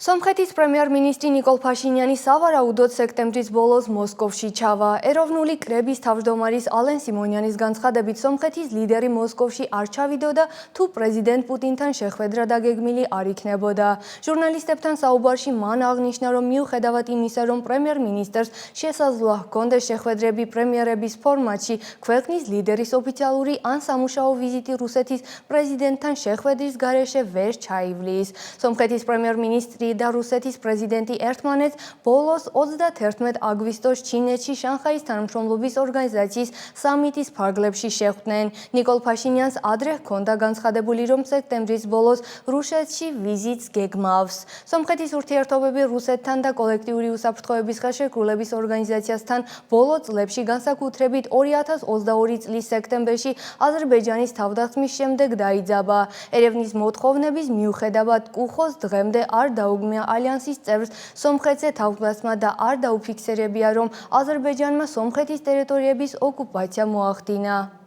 სომხეთის პრემიერ-მინისტრი ნიკოლ ფაშინიანი სავარაუდოდ სექტემბრის ბოლოს მოსკოვში ჩავა. ეროვნული კრების თავმჯდომარის ალენ სიმონიანის განცხადებით, სომხეთის ლიდერი მოსკოვში არ ჩავიდოდა, თუ პრეზიდენტ პუტინთან შეხვედრა დაგეგმილი არ იქნებოდა. ჟურნალისტებთან საუბარში მან აღნიშნა, რომ მიუხედავად იმისა, რომ პრემიერ-მინისტრს შესაძლოა ჰქონდეს შეხვედრები პრემიერების ფორმატში, ქვეყნის ლიდერის ოფიციალური ან სამუშაო ვიზიტი რუსეთის პრეზიდენტთან შეხვედრის გარეშე ვერ ჩაივლის. სომხეთის პრემიერ-მინისტრი და რუსეთის პრეზიდენტი ერთმანეთს ბოლოს 31 აგვისტოს ჩინეთში შანხაის თანამშრომლობის ორგანიზაციის სამიტის ფარგლებში შეხვდნენ. ნიკოლ ფაშინიანს ადრე ჰქონდა განცხადებული, რომ სექტემბრის ბოლოს რუსეთში ვიზიტს გეგმავს. სომხეთის ურთიერთობები რუსეთთან და კოლექტიური უსაფრთხოების ხელშეკრულების ორგანიზაციასთან ბოლო წლებში, განსაკუთრებით 2022 წლის სექტემბერში აზერბაიჯანის თავდასხმის შემდეგ დაიძაბა. ერევნის მოთხოვნების მიუხედავად კუხოს დღემდე არ დაუგმია ალიანსის წევრს სომხეთზე თავდასხმა და არ დაუფიქსირებია, რომ აზერბაიჯანმა სომხეთის ტერიტორიების ოკუპაცია მოახდინა.